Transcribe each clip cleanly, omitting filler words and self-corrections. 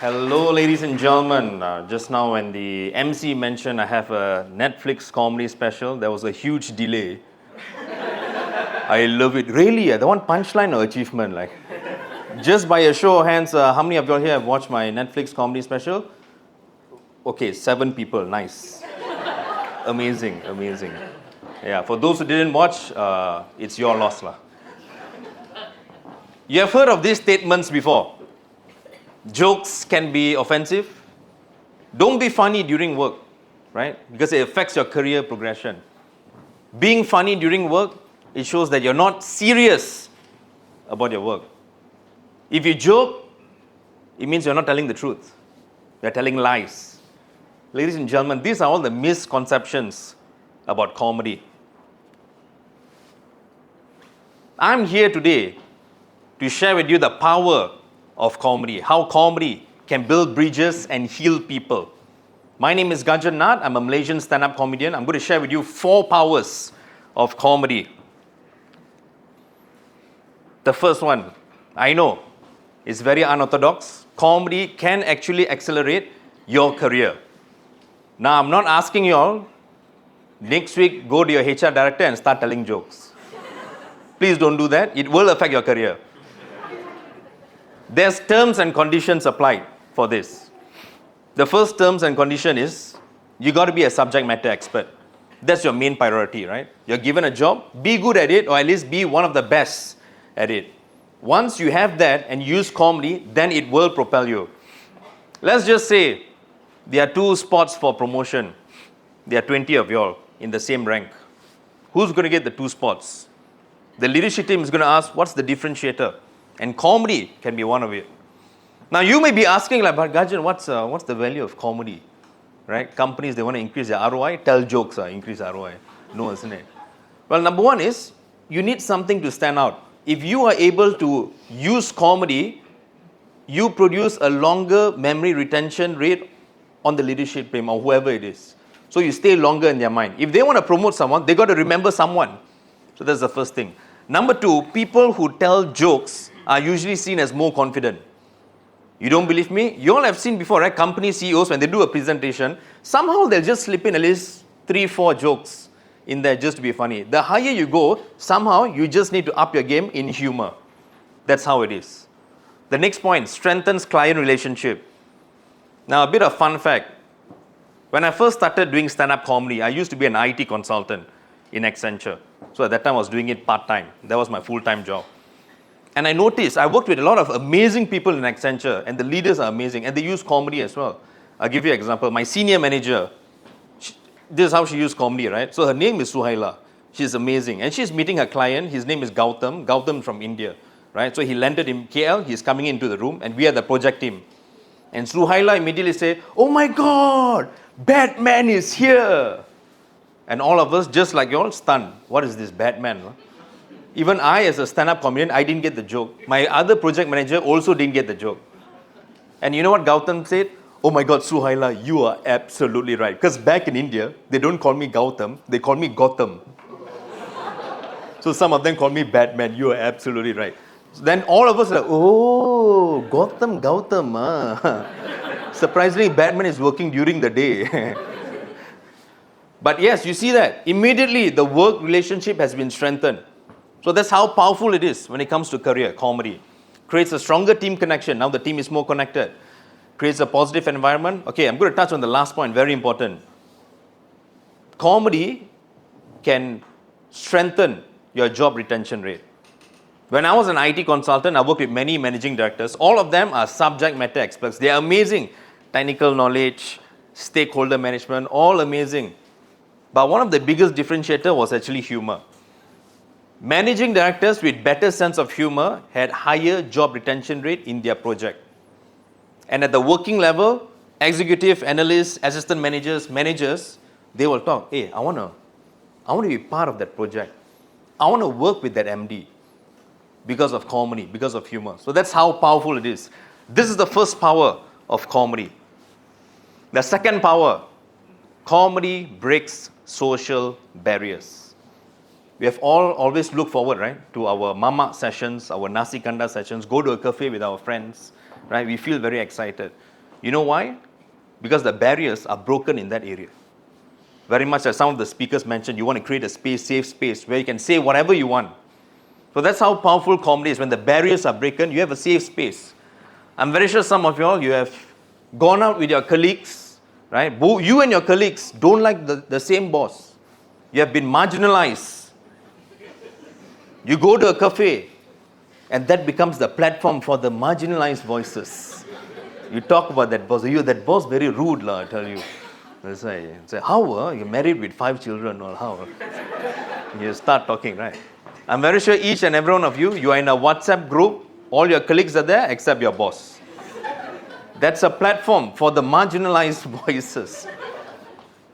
Hello, ladies and gentlemen. Just now, when the MC mentioned I have a Netflix comedy special, there was a huge delay. I love it. Really, the one punchline or achievement? Like, just by a show of hands, how many of you all here have watched my Netflix comedy special? Okay, 7 people. Nice. Amazing, amazing. Yeah, for those who didn't watch, it's your loss, lah. You have heard of these statements before. Jokes can be offensive. Don't be funny during work, right? Because it affects your career progression. Being funny during work, it shows that you're not serious about your work. If you joke, it means you're not telling the truth. You're telling lies. Ladies and gentlemen, these are all the misconceptions about comedy. I'm here today to share with you the power of comedy, how comedy can build bridges and heal people. My name is Gajen Nad. I'm a Malaysian stand-up comedian. I'm going to share with you 4 powers of comedy. The first one, I know, is very unorthodox. Comedy can actually accelerate your career. Now, I'm not asking you all, next week, go to your HR director and start telling jokes. Please don't do that. It will affect your career. There's terms and conditions applied for this. The first terms and condition is, you got to be a subject matter expert. That's your main priority, right? You're given a job, be good at it, or at least be one of the best at it. Once you have that and use comedy, then it will propel you. Let's just say there are 2 spots for promotion. There are 20 of you all in the same rank. Who's going to get the 2 spots? The leadership team is going to ask, what's the differentiator? And comedy can be one of it. Now you may be asking, like, but Gajen, what's the value of comedy? Right? Companies, they want to increase their ROI, tell jokes, increase ROI. No, isn't it? Well, number one is, you need something to stand out. If you are able to use comedy, you produce a longer memory retention rate on the leadership team or whoever it is. So you stay longer in their mind. If they want to promote someone, they got to remember someone. So that's the first thing. Number 2, people who tell jokes are usually seen as more confident. You don't believe me? You all have seen before, right? Company CEOs, when they do a presentation, somehow they'll just slip in at least 3-4 jokes in there just to be funny. The higher you go, somehow you just need to up your game in humor. That's how it is. The next point, strengthens client relationship. Now, a bit of fun fact. When I first started doing stand-up comedy, I used to be an IT consultant in Accenture. So at that time, I was doing it part-time. That was my full-time job. And I noticed, I worked with a lot of amazing people in Accenture, and the leaders are amazing, and they use comedy as well. I'll give you an example. My senior manager, this is how she used comedy, right? So her name is Suhaila. She's amazing. And she's meeting her client. His name is Gautam from India, right? So he landed in KL. He's coming into the room, and we are the project team. And Suhaila immediately said, "Oh my God, Batman is here." And all of us, just like you all, stunned. What is this Batman? Huh? Even I, as a stand-up comedian, I didn't get the joke. My other project manager also didn't get the joke. And you know what Gautam said? "Oh my God, Suhaila, you are absolutely right." Because back in India, they don't call me Gautam, they call me Gotham. So some of them call me Batman. You are absolutely right. So then all of us are like, "Oh, Gautam. Surprisingly, Batman is working during the day." But yes, you see that. Immediately, the work relationship has been strengthened. So that's how powerful it is when it comes to career, comedy. Creates a stronger team connection. Now the team is more connected. Creates a positive environment. Okay, I'm going to touch on the last point, very important. Comedy can strengthen your job retention rate. When I was an IT consultant, I worked with many managing directors. All of them are subject matter experts. They are amazing. Technical knowledge, stakeholder management, all amazing. But one of the biggest differentiator was actually humor. Managing directors with better sense of humor had higher job retention rate in their project. And at the working level, executive, analysts, assistant managers, they will talk, "Hey, I want to be part of that project. I want to work with that MD." Because of comedy, because of humor. So that's how powerful it is. This is the first power of comedy. The second power, comedy breaks social barriers. We have always looked forward, right, to our mama sessions, our nasi kanda sessions, go to a cafe with our friends, right? We feel very excited. You know why? Because the barriers are broken in that area. Very much as some of the speakers mentioned, you want to create a space, safe space, where you can say whatever you want. So that's how powerful comedy is. When the barriers are broken, you have a safe space. I'm very sure some of you all, you have gone out with your colleagues, right? You and your colleagues don't like the same boss. You have been marginalized. You go to a cafe, and that becomes the platform for the marginalized voices. You talk about that boss. That boss very rude, I tell you. They say, how? You're married with 5 children, or how? You start talking, right? I'm very sure each and every one of you are in a WhatsApp group. All your colleagues are there except your boss. That's a platform for the marginalized voices.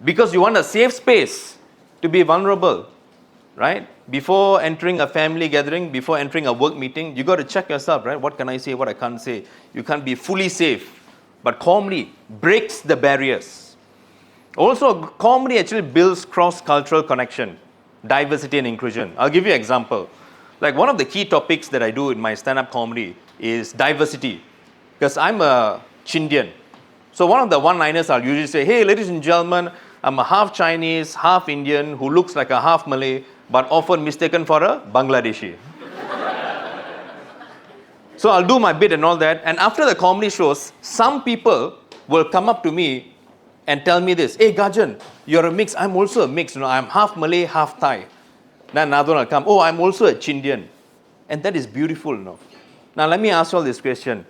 Because you want a safe space to be vulnerable, right? Before entering a family gathering, before entering a work meeting, you got to check yourself, right? What can I say, what I can't say? You can't be fully safe. But comedy breaks the barriers. Also, comedy actually builds cross-cultural connection, diversity and inclusion. I'll give you an example. Like one of the key topics that I do in my stand-up comedy is diversity. Because I'm a Chindian. So one of the one-liners I'll usually say, hey, ladies and gentlemen, I'm a half Chinese, half Indian, who looks like a half Malay, but often mistaken for a Bangladeshi. So I'll do my bit and all that. And after the comedy shows, some people will come up to me and tell me this, hey, Gajen, you're a mix. I'm also a mix. I'm half Malay, half Thai. Then another one will come, oh, I'm also a Chindian. And that is beautiful. Now, let me ask you all this question.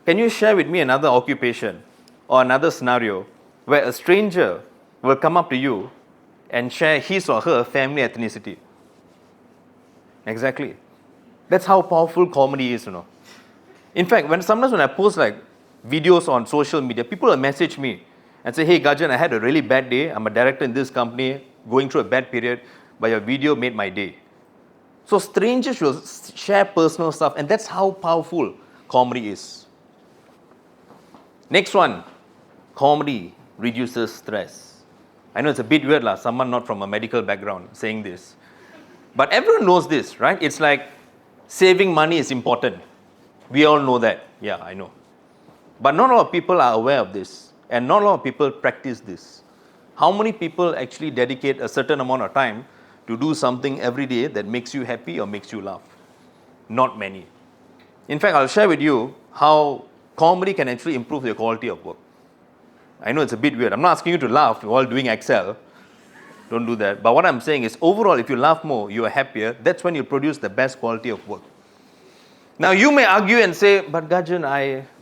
Can you share with me another occupation or another scenario where a stranger will come up to you and share his or her family ethnicity? Exactly. That's how powerful comedy is, In fact, sometimes when I post like videos on social media, people will message me and say, hey, Gajen, I had a really bad day. I'm a director in this company, going through a bad period, but your video made my day. So strangers will share personal stuff, and that's how powerful comedy is. Next one, comedy reduces stress. I know it's a bit weird, someone not from a medical background saying this. But everyone knows this, right? It's like saving money is important. We all know that. Yeah, I know. But not a lot of people are aware of this. And not a lot of people practice this. How many people actually dedicate a certain amount of time to do something every day that makes you happy or makes you laugh? Not many. In fact, I'll share with you how comedy can actually improve your quality of work. I know it's a bit weird. I'm not asking you to laugh while doing Excel. Don't do that. But what I'm saying is, overall, if you laugh more, you are happier. That's when you produce the best quality of work. Now, you may argue and say, but Gajen,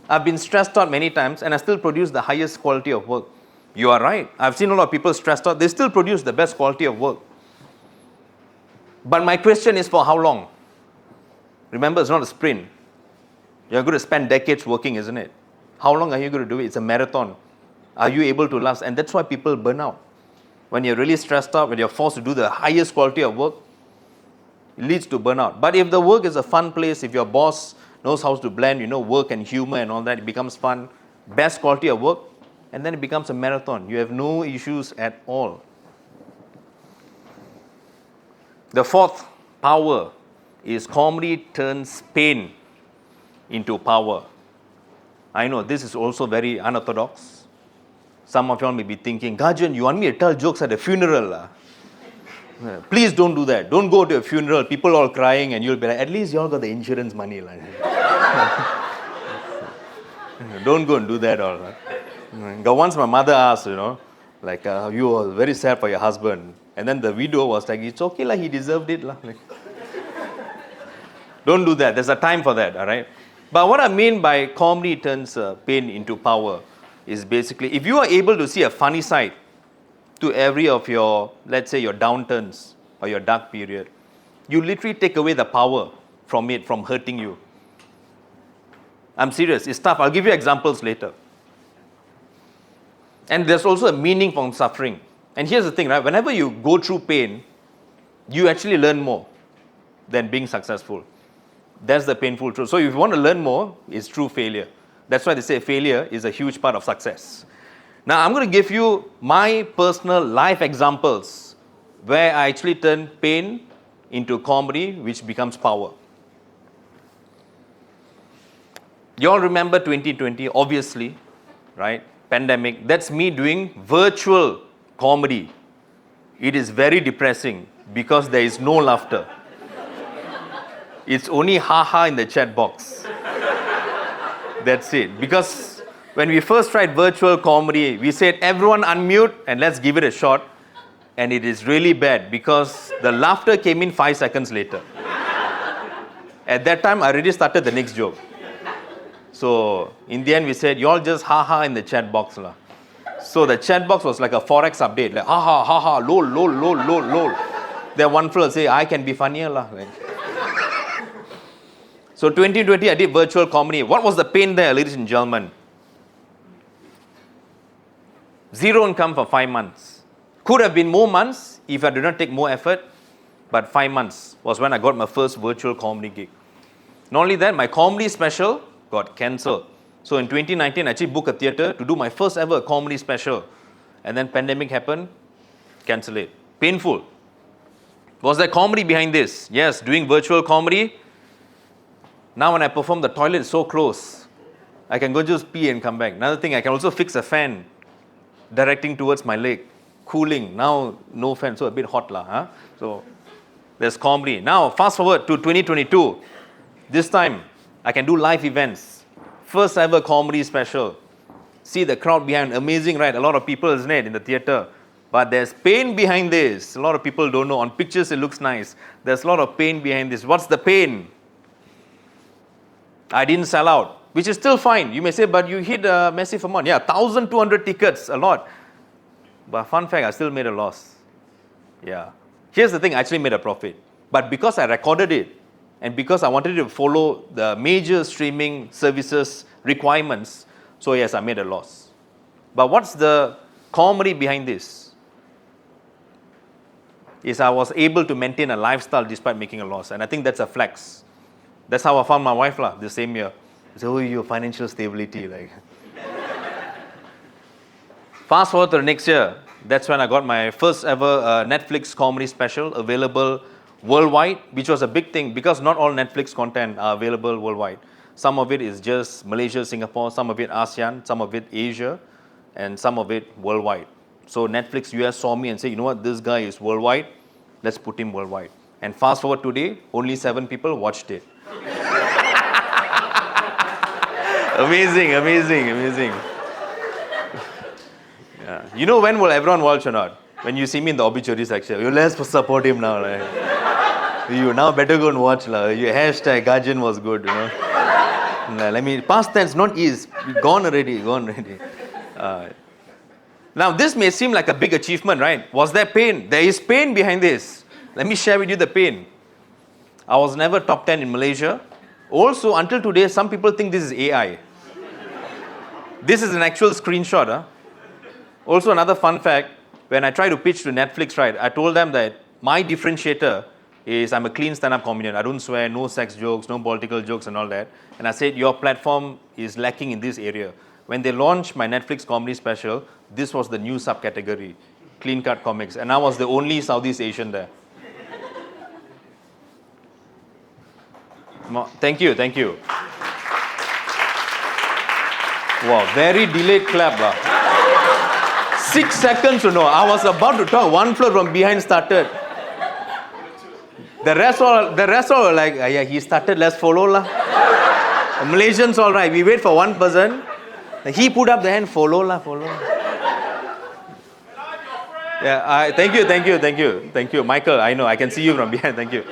I've been stressed out many times and I still produce the highest quality of work. You are right. I've seen a lot of people stressed out. They still produce the best quality of work. But my question is, for how long? Remember, it's not a sprint. You're going to spend decades working, isn't it? How long are you going to do it? It's a marathon. Are you able to last? And that's why people burn out. When you're really stressed out, when you're forced to do the highest quality of work, it leads to burnout. But if the work is a fun place, if your boss knows how to blend, work and humor and all that, it becomes fun, best quality of work, and then it becomes a marathon. You have no issues at all. The fourth power is comedy turns pain into power. I know this is also very unorthodox. Some of you all may be thinking, Gajen, you want me to tell jokes at a funeral? Please don't do that. Don't go to a funeral, people all crying, and you'll be like, at least you all got the insurance money. Don't go and do that all. Once my mother asked, you were very sad for your husband. And then the widow was like, it's okay, he deserved it. Don't do that. There's a time for that, all right? But what I mean by comedy turns pain into power is basically, if you are able to see a funny side to every of your, let's say, your downturns or your dark period, you literally take away the power from it, from hurting you. I'm serious. It's tough. I'll give you examples later. And there's also a meaning from suffering. And here's the thing, right? Whenever you go through pain, you actually learn more than being successful. That's the painful truth. So if you want to learn more, it's through failure. That's why they say failure is a huge part of success. Now, I'm going to give you my personal life examples where I actually turn pain into comedy, which becomes power. You all remember 2020, obviously. right? Pandemic. That's me doing virtual comedy. It is very depressing because there is no laughter. It's only ha-ha in the chat box. That's it. Because when we first tried virtual comedy, we said everyone unmute and let's give it a shot. And it is really bad because the laughter came in 5 seconds later. At that time, I already started the next joke. So in the end, we said, you all just ha-ha in the chat box. La. So the chat box was like a Forex update. Like, ha-ha, ha-ha, lol, lol, lol, lol, lol. Then one fellow say, I can be funnier. La. Like. So 2020, I did virtual comedy. What was the pain there, ladies and gentlemen? Zero income for 5 months. Could have been more months if I did not take more effort. But 5 months was when I got my first virtual comedy gig. Not only that, my comedy special got cancelled. So in 2019, I actually booked a theatre to do my first ever comedy special. And then pandemic happened, cancel it. Painful. Was there comedy behind this? Yes, doing virtual comedy. Now when I perform, the toilet is so close. I can go just pee and come back. Another thing, I can also fix a fan directing towards my leg. Cooling. Now, no fan, so a bit hot. Huh? So there's comedy. Now, fast forward to 2022. This time, I can do live events. First ever comedy special. See the crowd behind. Amazing, right? A lot of people, isn't it, in the theatre. But there's pain behind this. A lot of people don't know. On pictures, it looks nice. There's a lot of pain behind this. What's the pain? I didn't sell out, which is still fine. You may say, but you hit a massive amount. Yeah, 1,200 tickets, a lot. But fun fact, I still made a loss. Yeah. Here's the thing, I actually made a profit. But because I recorded it, and because I wanted to follow the major streaming services requirements, so yes, I made a loss. But what's the comedy behind this? Is I was able to maintain a lifestyle despite making a loss. And I think that's a flex. That's how I found my wife the same year. So, your financial stability. Like. Fast forward to the next year. That's when I got my first ever Netflix comedy special available worldwide, which was a big thing because not all Netflix content are available worldwide. Some of it is just Malaysia, Singapore, some of it ASEAN, some of it Asia, and some of it worldwide. So Netflix US saw me and said, you know what, this guy is worldwide, let's put him worldwide. And fast forward today, only 7 people watched it. Amazing, amazing, amazing. Yeah. You know when will everyone watch or not? When you see me in the obituary section, you let's support him now. Like. You now better go and watch. Your hashtag Gajen was good, you know. Let me, past tense, not is. Gone already, gone already. Now this may seem like a big achievement, right? Was there pain? There is pain behind this. Let me share with you the pain. I was never top 10 in Malaysia. Also, until today, some people think this is AI. This is an actual screenshot. Huh? Also, another fun fact, when I tried to pitch to Netflix, right, I told them that my differentiator is I'm a clean stand-up comedian. I don't swear, no sex jokes, no political jokes and all that. And I said, your platform is lacking in this area. When they launched my Netflix comedy special, this was the new subcategory, clean cut comics. And I was the only Southeast Asian there. Thank you, thank you. Wow, very delayed clap. 6 seconds to know. I was about to talk. One floor from behind started. The rest all were like, yeah, he started, let's follow lah. The Malaysians all right. We wait for one person. He put up the hand, follow lah, follow. Yeah, thank you. Michael, I know, I can see you from behind. Thank you.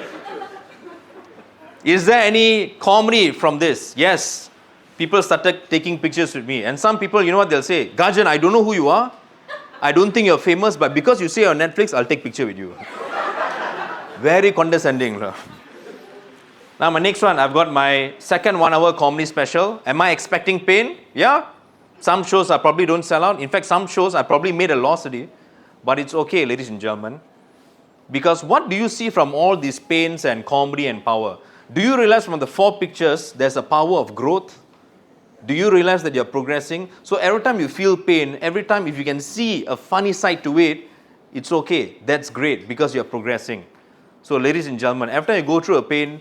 Is there any comedy from this? Yes. People started taking pictures with me. And some people, you know what they'll say? Gajen, I don't know who you are. I don't think you're famous, but because you say you're on Netflix, I'll take picture with you. Very condescending. Now my next one, I've got my second 1-hour comedy special. Am I expecting pain? Yeah. Some shows I probably don't sell out. In fact, some shows I probably made a loss today. But it's okay, ladies and gentlemen. Because what do you see from all these pains and comedy and power? Do you realize from the 4 pictures, there's a power of growth? Do you realize that you're progressing? So every time you feel pain, every time if you can see a funny side to it, it's okay. That's great because you're progressing. So ladies and gentlemen, after you go through a pain,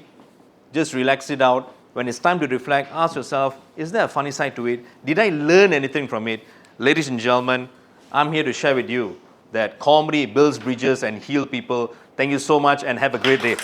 just relax it out. when it's time to reflect, ask yourself, is there a funny side to it? Did I learn anything from it? Ladies and gentlemen, I'm here to share with you that comedy builds bridges and heals people. Thank you so much and have a great day.